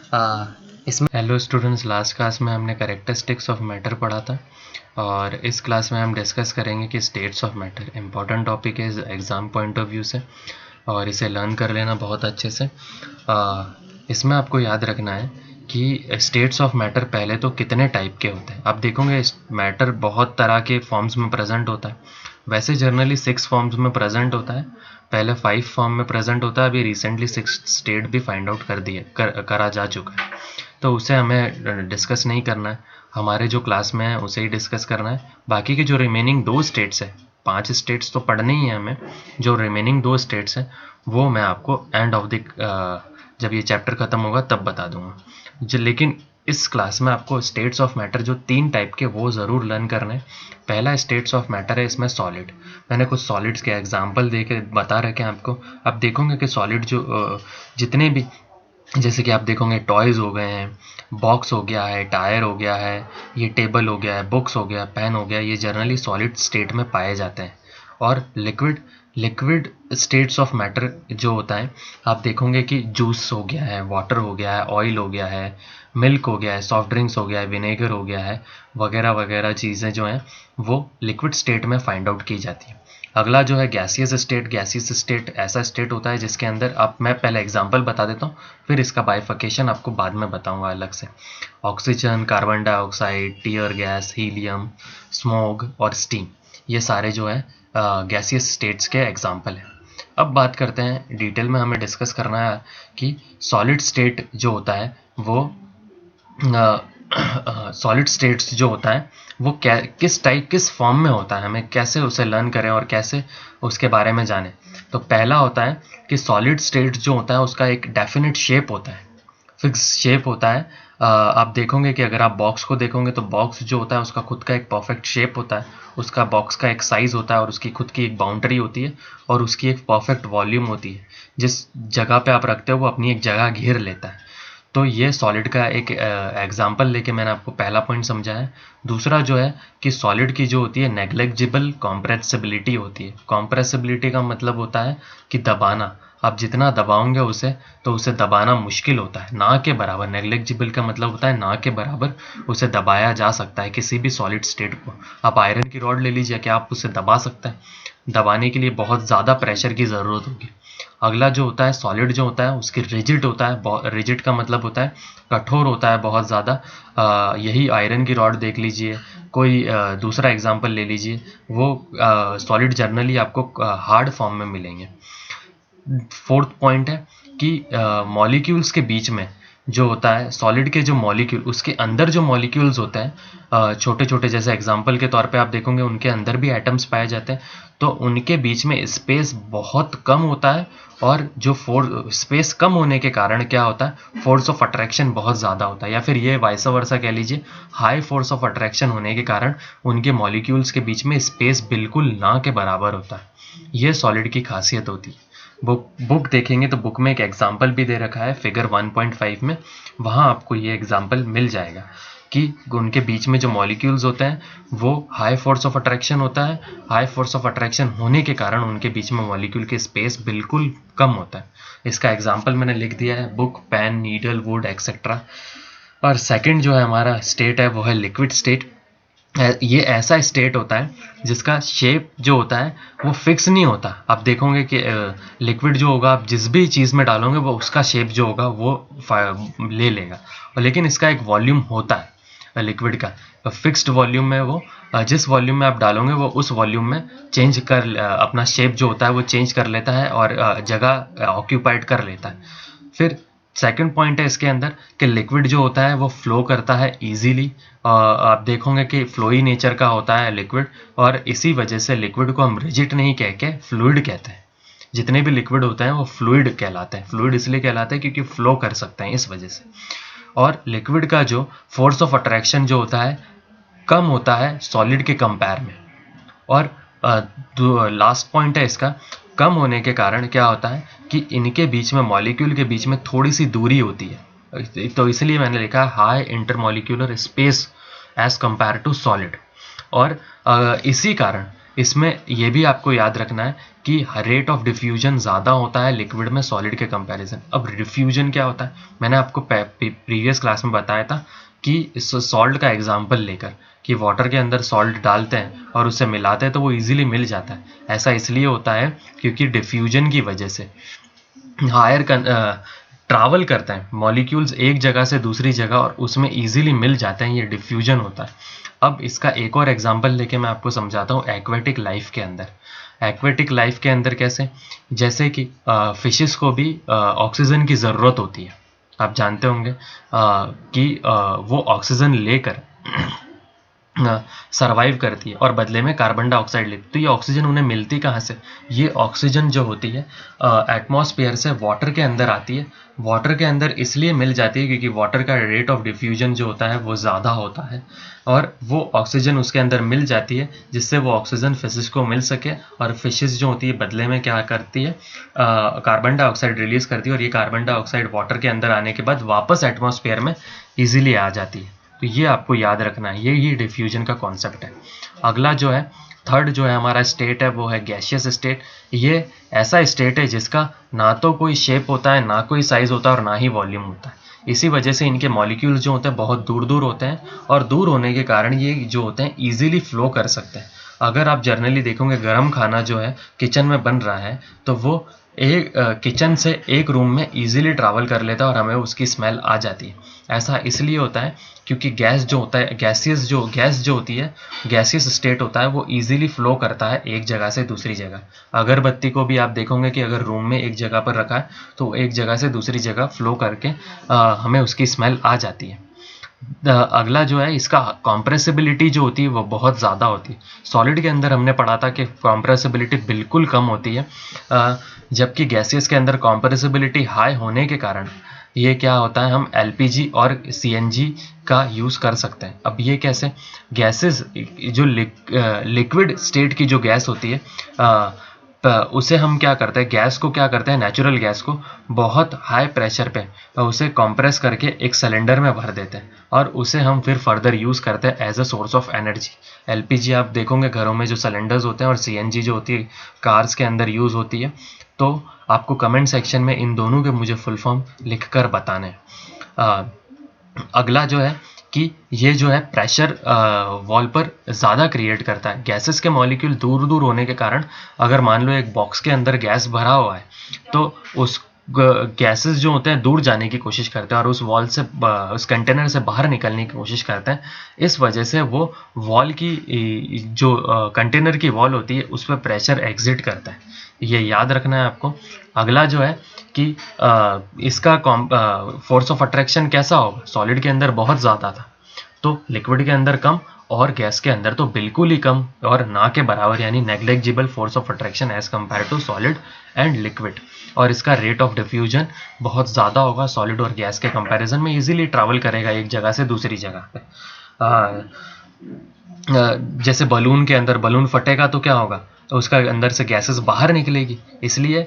इसमें hello students, last class में हमने कैरेक्टरिस्टिक्स ऑफ मैटर पढ़ा था और इस क्लास में हम डिस्कस करेंगे कि states of matter important topic है एग्ज़ाम पॉइंट ऑफ व्यू से और इसे लर्न कर लेना बहुत अच्छे से। इसमें आपको याद रखना है कि स्टेट्स ऑफ मैटर पहले तो कितने टाइप के होते हैं। आप देखोगे मैटर बहुत तरह के फॉर्म्स में प्रेजेंट होता है। वैसे जनरली 6 फॉर्म्स में प्रेजेंट होता है, पहले 5 फॉर्म में प्रेजेंट होता है। अभी रिसेंटली 6 स्टेट भी फाइंड आउट करा जा चुका है, तो उसे हमें डिस्कस नहीं करना है। हमारे जो क्लास में है उसे ही डिस्कस करना है। बाकी के जो रिमेनिंग 2 स्टेट्स है, 5 स्टेट्स तो पढ़ने ही है हमें, जो रिमेनिंग 2 स्टेट्स हैं वो मैं आपको एंड ऑफ द जब ये चैप्टर ख़त्म होगा तब बता दूंगा। लेकिन इस क्लास में आपको स्टेट्स ऑफ मैटर जो 3 टाइप के वो ज़रूर लर्न करना है। पहला स्टेट्स ऑफ मैटर है इसमें सॉलिड। मैंने कुछ सॉलिड्स के एग्जांपल दे के बता रखे हैं आपको। आप देखोगे कि सॉलिड जो जितने भी, जैसे कि आप देखोगे टॉयज़ हो गए हैं, बॉक्स हो गया है, टायर हो गया है, ये टेबल हो गया है, बुक्स हो गया, पेन हो गया, ये जनरली सॉलिड स्टेट में पाए जाते हैं। और liquid liquid states of matter जो होता है, आप देखोगे कि जूस हो गया है, वाटर हो गया है, ऑयल हो गया है, मिल्क हो गया है, सॉफ्ट ड्रिंक्स हो गया है, विनेगर हो गया है, वगैरह वगैरह चीज़ें जो हैं वो लिक्विड स्टेट में फाइंड आउट की जाती है। अगला जो है गैसियस स्टेट ऐसा स्टेट होता है जिसके अंदर, आप मैं पहले एग्जांपल बता देता हूँ, फिर इसका बाइफिकेशन आपको बाद में बताऊंगा अलग से। Oxygen, carbon dioxide, tear gas, helium, smog और स्टीम, ये सारे जो है गैसियस स्टेट्स के एग्जांपल हैं। अब बात करते हैं, डिटेल में हमें डिस्कस करना है कि सॉलिड स्टेट जो होता है वो सॉलिड स्टेट्स जो होता है वो किस फॉर्म में होता है, हमें कैसे उसे लर्न करें और कैसे उसके बारे में जानें। तो पहला होता है कि सॉलिड स्टेट जो होता है उसका एक डेफिनेट शेप होता है, फिक्स शेप होता है। आप देखोगे कि अगर आप बॉक्स को देखोगे तो बॉक्स जो होता है उसका खुद का एक परफेक्ट शेप होता है, उसका बॉक्स का एक साइज़ होता है और उसकी खुद की एक बाउंड्री होती है और उसकी एक परफेक्ट वॉल्यूम होती है। जिस जगह पे आप रखते हो वो अपनी एक जगह घेर लेता है। तो ये सॉलिड का एक एग्जांपल लेके मैंने आपको पहला पॉइंट समझाया है। दूसरा जो है कि सॉलिड की जो होती है नेग्लेक्जिबल कॉम्प्रेसिबिलिटी होती है। कॉम्प्रेसिबिलिटी का मतलब होता है कि दबाना, आप जितना दबाओगे उसे तो उसे दबाना मुश्किल होता है, ना के बराबर। नेग्लेक्जिबल का मतलब होता है ना के बराबर उसे दबाया जा सकता है किसी भी सॉलिड स्टेट को। आप आयरन की रॉड ले लीजिए, क्या आप उसे दबा सकते हैं? दबाने के लिए बहुत ज़्यादा प्रेशर की ज़रूरत होगी। अगला जो होता है सॉलिड जो होता है उसकी रिजिड होता है। रिजिड का मतलब होता है कठोर होता है बहुत ज़्यादा। यही आयरन की रॉड देख लीजिए, कोई दूसरा एग्जांपल ले लीजिए, वो सॉलिड जनरली आपको हार्ड फॉर्म में मिलेंगे। फोर्थ पॉइंट है कि मॉलिक्यूल्स के बीच में जो होता है सॉलिड के जो मॉलिक्यूल, उसके अंदर जो मॉलिक्यूल्स होते हैं छोटे छोटे, जैसे एग्जांपल के तौर पे आप देखोगे उनके अंदर भी एटम्स पाए जाते हैं, तो उनके बीच में स्पेस बहुत कम होता है। और जो स्पेस कम होने के कारण क्या होता है, फोर्स ऑफ अट्रैक्शन बहुत ज़्यादा होता है, या फिर ये वाइस वर्सा कह लीजिए, हाई फोर्स ऑफ अट्रैक्शन होने के कारण उनके मॉलिक्यूल्स के बीच में स्पेस बिल्कुल ना के बराबर होता है। ये सॉलिड की खासियत होती है। बुक देखेंगे तो बुक में एक एग्जाम्पल भी दे रखा है फिगर 1.5 में, वहाँ आपको ये एग्जाम्पल मिल जाएगा कि उनके बीच में जो मॉलिक्यूल्स होते हैं वो हाई फोर्स ऑफ अट्रैक्शन होता है। हाई फोर्स ऑफ अट्रैक्शन होने के कारण उनके बीच में मॉलिक्यूल के स्पेस बिल्कुल कम होता है। इसका एग्जाम्पल मैंने लिख दिया है, book, pen, needle, wood etcetera. और सेकंड जो है हमारा स्टेट है वो है लिक्विड स्टेट। ये ऐसा स्टेट होता है जिसका शेप जो होता है वो फिक्स नहीं होता। आप देखोगे कि लिक्विड जो होगा आप जिस भी चीज़ में डालोगे वो उसका शेप जो होगा वो ले लेगा, और लेकिन इसका एक वॉल्यूम होता है लिक्विड का, फिक्स्ड वॉल्यूम में वो जिस वॉल्यूम में आप डालोगे वो उस वॉल्यूम में चेंज कर अपना शेप जो होता है वो चेंज कर लेता है और जगह ऑक्यूपाइड कर लेता है। फिर सेकंड पॉइंट है इसके अंदर कि लिक्विड जो होता है वो फ्लो करता है इजीली। आप देखोगे कि फ्लोई नेचर का होता है लिक्विड, और इसी वजह से लिक्विड को हम रिजिड नहीं कह के फ्लूइड कहते हैं। जितने भी लिक्विड होते हैं वो फ्लूइड कहलाते हैं। फ्लूइड इसलिए कहलाते हैं क्योंकि फ्लो कर सकते हैं इस वजह से। और लिक्विड का जो फोर्स ऑफ अट्रैक्शन जो होता है कम होता है सॉलिड के कंपेयर में। और लास्ट पॉइंट है इसका, कम होने के कारण क्या होता है कि इनके बीच में, मॉलिक्यूल के बीच में थोड़ी सी दूरी होती है, तो इसलिए मैंने लिखा high intermolecular space as compared to solid. और इसमें ये भी आपको याद रखना है कि रेट ऑफ डिफ्यूजन ज़्यादा होता है लिक्विड में सॉलिड के कंपैरिजन। अब डिफ्यूजन क्या होता है, मैंने आपको प्रीवियस क्लास में बताया था कि इस सॉल्ट का एग्जांपल लेकर कि वाटर के अंदर सॉल्ट डालते हैं और उसे मिलाते हैं तो वो इजीली मिल जाता है। ऐसा इसलिए होता है क्योंकि डिफ्यूजन की वजह से हायर ट्रैवल करते हैं मॉलिक्यूल्स एक जगह से दूसरी जगह और उसमें इजीली मिल जाते हैं, ये डिफ्यूजन होता है। अब इसका एक और एग्जांपल लेके मैं आपको समझाता हूँ एक्वेटिक लाइफ के अंदर। एक्वेटिक लाइफ के अंदर कैसे, जैसे कि फिशेस को भी ऑक्सीजन की ज़रूरत होती है। आप जानते होंगे कि वो ऑक्सीजन लेकर सरवाइव करती है और बदले में कार्बन डाइऑक्साइड लेती है। तो ये ऑक्सीजन उन्हें मिलती कहाँ से, ये ऑक्सीजन जो होती है एटमॉस्फेयर से वाटर के अंदर आती है। वाटर के अंदर इसलिए मिल जाती है क्योंकि वाटर का रेट ऑफ डिफ्यूजन जो होता है वो ज़्यादा होता है और वो ऑक्सीजन उसके अंदर मिल जाती है, जिससे वो ऑक्सीजन फिशेस को मिल सके। और फिशेस जो होती है बदले में क्या करती है, कार्बन डाइऑक्साइड रिलीज करती है और ये कार्बन डाइऑक्साइड वाटर के अंदर आने के बाद वापस एटमॉस्फेयर में ईजिली आ जाती है। तो ये आपको याद रखना है, ये डिफ्यूजन का कॉन्सेप्ट है। अगला जो है थर्ड जो है हमारा स्टेट है वो है गैसियस स्टेट। ये ऐसा स्टेट है जिसका ना तो कोई शेप होता है, ना कोई साइज होता है और ना ही वॉल्यूम होता है। इसी वजह से इनके मॉलिक्यूल्स जो होते हैं बहुत दूर दूर होते हैं और दूर होने के कारण ये जो होते हैं ईजिली फ्लो कर सकते हैं। अगर आप जर्नली देखोगे गर्म खाना जो है किचन में बन रहा है तो वो एक किचन से एक रूम में इजीली ट्रैवल कर लेता है और हमें उसकी स्मेल आ जाती है। ऐसा इसलिए होता है क्योंकि गैस जो होता है गैस जो होती है गैसियस स्टेट होता है वो इजीली फ्लो करता है एक जगह से दूसरी जगह। अगरबत्ती को भी आप देखोगे कि अगर रूम में एक जगह पर रखा है तो एक जगह से दूसरी जगह फ्लो करके हमें उसकी स्मेल आ जाती है। अगला जो है इसका कॉम्प्रेसिबिलिटी जो होती है वो बहुत ज़्यादा होती है। सॉलिड के अंदर हमने पढ़ा था कि कॉम्प्रेसिबिलिटी बिल्कुल कम होती है, जबकि गैसेस के अंदर कॉम्प्रेसिबिलिटी हाई होने के कारण ये क्या होता है, हम एलपीजी और सीएनजी का यूज़ कर सकते हैं। अब ये कैसे, गैसेस जो लिक्विड स्टेट की जो गैस होती है उसे हम क्या करते हैं, गैस को क्या करते हैं, नेचुरल गैस को बहुत हाई प्रेशर पे उसे कंप्रेस करके एक सिलेंडर में भर देते हैं और उसे हम फिर फर्दर यूज़ करते हैं as a source of energy. LPG आप देखोगे घरों में जो सिलेंडर्स होते हैं और सीएनजी जो होती है कार्स के अंदर यूज़ होती है। तो आपको कमेंट सेक्शन में इन दोनों के मुझे फुल फॉर्म लिख कर बताने। अगला जो है कि ये जो है प्रेशर वॉल पर ज़्यादा क्रिएट करता है। गैसेस के मॉलिक्यूल दूर दूर होने के कारण अगर मान लो एक बॉक्स के अंदर गैस भरा हुआ है तो उस गैसेस जो होते हैं दूर जाने की कोशिश करते हैं और उस वॉल से उस कंटेनर से बाहर निकलने की कोशिश करते हैं। इस वजह से वो वॉल की जो कंटेनर की वॉल होती है उस पर प्रेशर एग्जिट करता है, ये याद रखना है आपको। अगला जो है कि इसका फोर्स ऑफ अट्रैक्शन कैसा होगा, सॉलिड के अंदर बहुत ज़्यादा था तो लिक्विड के अंदर कम और गैस के अंदर तो बिल्कुल ही कम और ना के बराबर, यानी negligible force of attraction as compared to solid and liquid. और इसका रेट ऑफ डिफ्यूजन बहुत ज़्यादा होगा सॉलिड और गैस के कंपैरिजन में, इजीली ट्रैवल करेगा एक जगह से दूसरी जगह पे। जैसे बलून के अंदर बलून फटेगा तो क्या होगा, उसका अंदर से गैसेस बाहर निकलेगी, इसलिए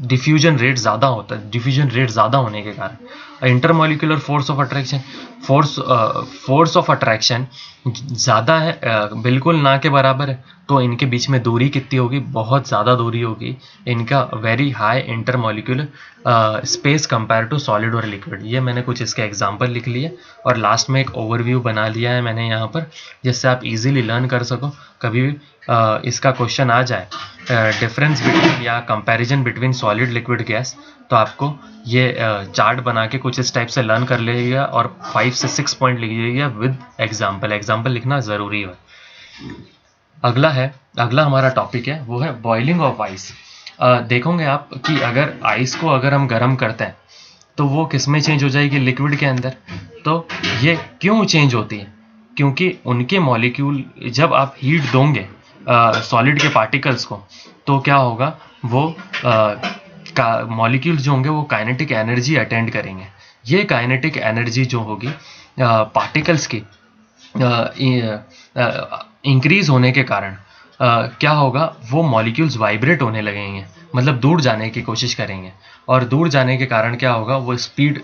डिफ्यूजन रेट ज़्यादा होता है। डिफ्यूजन रेट ज़्यादा होने के कारण intermolecular force of attraction force of attraction ज़्यादा है, बिल्कुल ना के बराबर है। तो इनके बीच में दूरी कितनी होगी, बहुत ज़्यादा दूरी होगी इनका, very high intermolecular space compare to solid और लिक्विड। ये मैंने कुछ इसके एग्जांपल लिख लिए और लास्ट में एक ओवरव्यू बना लिया है मैंने यहाँ पर, जिससे आप इजीली लर्न कर सको। कभी भी इसका क्वेश्चन आ जाए डिफरेंस बिटवीन या comparison between solid liquid gas, तो आपको ये चार्ट बना के कुछ इस टाइप से लर्न कर लीजिएगा और 5 से 6 पॉइंट लिखिएगा विद एग्जाम्पल लिखना ज़रूरी है। अगला हमारा टॉपिक है वो है बॉइलिंग ऑफ आइस। देखोगे आप कि अगर आइस को अगर हम गर्म करते हैं तो वो किस में चेंज हो जाएगी, लिक्विड के अंदर। तो ये क्यों चेंज होती है, क्योंकि उनके मॉलिक्यूल जब आप हीट दोगे सॉलिड के पार्टिकल्स को तो क्या होगा, वो मॉलिक्यूल्स जो होंगे वो काइनेटिक एनर्जी अटेंड करेंगे। ये काइनेटिक एनर्जी जो होगी पार्टिकल्स की इंक्रीज होने के कारण क्या होगा, वो मॉलिक्यूल्स वाइब्रेट होने लगेंगे, मतलब दूर जाने की कोशिश करेंगे, और दूर जाने के कारण क्या होगा, वो स्पीड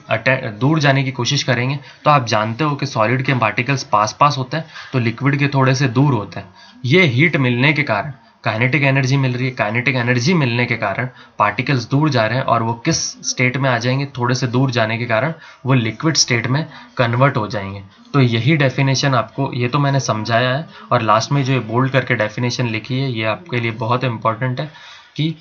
दूर जाने की कोशिश करेंगे। तो आप जानते हो कि सॉलिड के पार्टिकल्स पास पास होते हैं तो लिक्विड के थोड़े से दूर होते हैं। ये हीट मिलने के कारण काइनेटिक एनर्जी मिल रही है, काइनेटिक एनर्जी मिलने के कारण पार्टिकल्स दूर जा रहे हैं, और वो किस स्टेट में आ जाएंगे, थोड़े से दूर जाने के कारण वो लिक्विड स्टेट में कन्वर्ट हो जाएंगे। तो यही डेफिनेशन आपको, ये तो मैंने समझाया है, और लास्ट में जो ये बोल्ड करके डेफिनेशन लिखी है ये आपके लिए बहुत इंपॉर्टेंट है कि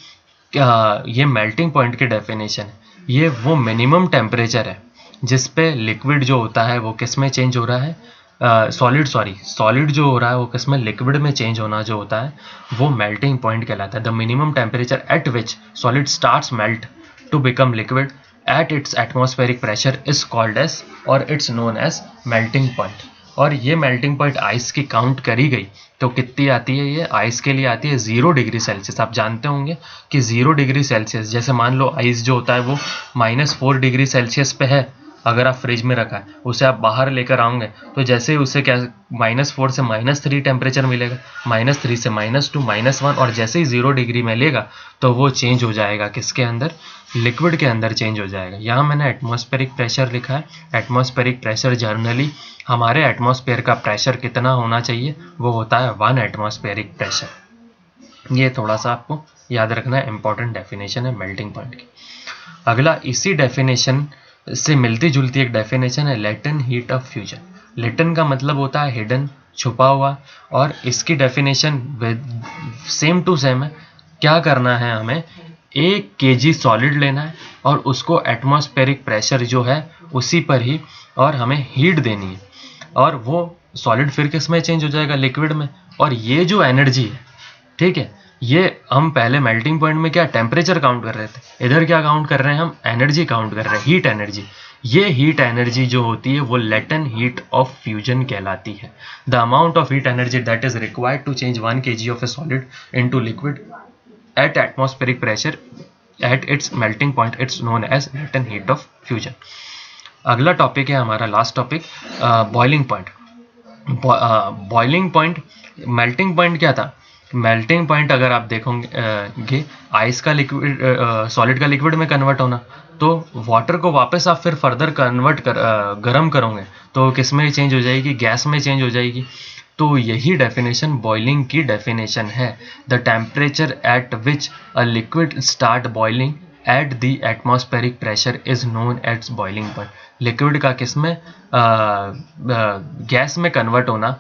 ये मेल्टिंग पॉइंट की डेफिनेशन है। ये वो मिनिमम टेम्परेचर है जिस पे लिक्विड जो होता है वो किस में चेंज हो रहा है, सॉलिड जो हो रहा है वो किस में, लिक्विड में चेंज होना जो होता है वो मेल्टिंग पॉइंट कहलाता है। The minimum temperature at which solid starts melt to become liquid at its atmospheric pressure is called as, और it's known as melting point. और ये मेल्टिंग पॉइंट आइस की काउंट करी गई तो कितनी आती है, ये आइस के लिए आती है 0 डिग्री सेल्सियस। आप जानते होंगे कि 0 डिग्री सेल्सियस, जैसे मान लो आइस जो होता है वो -4 डिग्री सेल्सियस पे है, अगर आप फ्रिज में रखा है, उसे आप बाहर लेकर आओगे तो जैसे ही उसे क्या -4 से -3 टेम्परेचर मिलेगा, -3 से -2 -1, और जैसे ही 0 डिग्री में लेगा तो वो चेंज हो जाएगा किसके अंदर, लिक्विड के अंदर चेंज हो जाएगा। यहाँ मैंने एटमॉस्फेरिक प्रेशर लिखा है। एटमॉस्फेरिक प्रेशर जर्नली हमारे एटमॉस्फेयर का प्रेशर कितना होना चाहिए, वो होता है 1 एटमॉस्फेरिक प्रेशर। ये थोड़ा सा आपको याद रखना है, इंपॉर्टेंट डेफिनेशन है मेल्टिंग पॉइंट की। अगला इसी डेफिनेशन से मिलती जुलती एक डेफिनेशन है latent heat of fusion. Latent का मतलब होता है हिडन, छुपा हुआ, और इसकी डेफिनेशन सेम टू सेम है। क्या करना है हमें, 1 kg सॉलिड लेना है और उसको एटमॉस्फेरिक प्रेशर जो है उसी पर ही, और हमें हीट देनी है, और वो सॉलिड फिर किस में चेंज हो जाएगा, लिक्विड में। और ये जो एनर्जी है, ठीक है, ये हम पहले मेल्टिंग पॉइंट में क्या टेम्परेचर काउंट कर रहे थे, इधर क्या काउंट कर रहे हैं, हम एनर्जी काउंट कर रहे हैं, हीट एनर्जी। ये हीट एनर्जी जो होती है वो लेटेंट हीट ऑफ फ्यूजन कहलाती है। The amount of heat energy that is required to change 1 kg of a solid into liquid at atmospheric pressure at its melting point, its known as latent heat of fusion. अगला topic है हमारा last topic, boiling point. Boiling point, melting point क्या था, melting point अगर आप देखोगे ice का liquid, solid का लिक्विड में कन्वर्ट होना, तो वाटर को वापस आप फिर फर्दर कन्वर्ट कर गर्म करोगे तो किस में चेंज हो जाएगी, गैस में चेंज हो जाएगी। तो यही डेफिनेशन बॉइलिंग की डेफिनेशन है। The temperature at which a liquid start boiling at the atmospheric pressure is known as boiling point. Liquid का किस में, गैस में कन्वर्ट होना,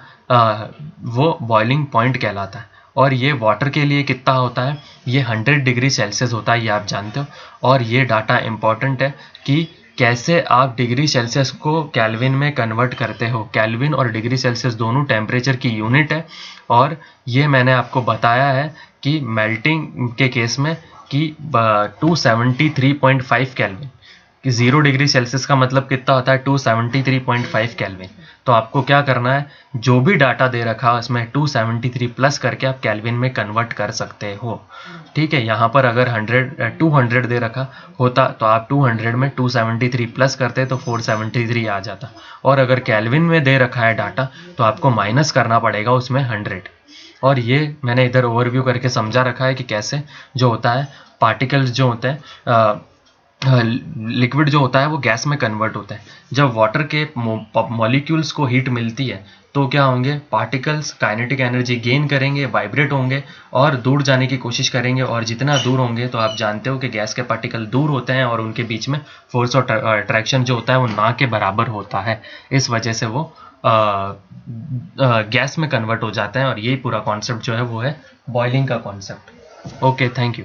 वो बॉइलिंग पॉइंट कहलाता है। और ये वाटर के लिए कितना होता है, ये 100 डिग्री सेल्सियस होता है, ये आप जानते हो। और ये डाटा इंपॉर्टेंट है कि कैसे आप डिग्री सेल्सियस को केल्विन में कन्वर्ट करते हो। केल्विन और डिग्री सेल्सियस दोनों टेम्परेचर की यूनिट है, और ये मैंने आपको बताया है कि मेल्टिंग के केस में कि 273.5 केल्विन, कि 0 डिग्री सेल्सियस का मतलब कितना होता है, 273.5 केल्विन। तो आपको क्या करना है, जो भी डाटा दे रखा है उसमें 273 प्लस करके आप केल्विन में कन्वर्ट कर सकते हो। ठीक है, यहाँ पर अगर 200 दे रखा होता तो आप 200 में 273 प्लस करते तो 473 आ जाता। और अगर केल्विन में दे रखा है डाटा तो आपको माइनस करना पड़ेगा उसमें 100। और ये मैंने इधर ओवरव्यू करके समझा रखा है कि कैसे जो होता है, पार्टिकल्स जो होते हैं, लिक्विड जो होता है वो गैस में कन्वर्ट होता है। जब वाटर के मॉलिक्यूल्स को हीट मिलती है तो क्या होंगे, पार्टिकल्स काइनेटिक एनर्जी गेन करेंगे, वाइब्रेट होंगे और दूर जाने की कोशिश करेंगे। और जितना दूर होंगे, तो आप जानते हो कि गैस के पार्टिकल दूर होते हैं और उनके बीच में फोर्स और अट्रैक्शन जो होता है वो ना के बराबर होता है। इस वजह से वो गैस में कन्वर्ट हो जाते हैं। और यही पूरा कॉन्सेप्ट जो है वो है बॉइलिंग का कॉन्सेप्ट। Okay, thank you.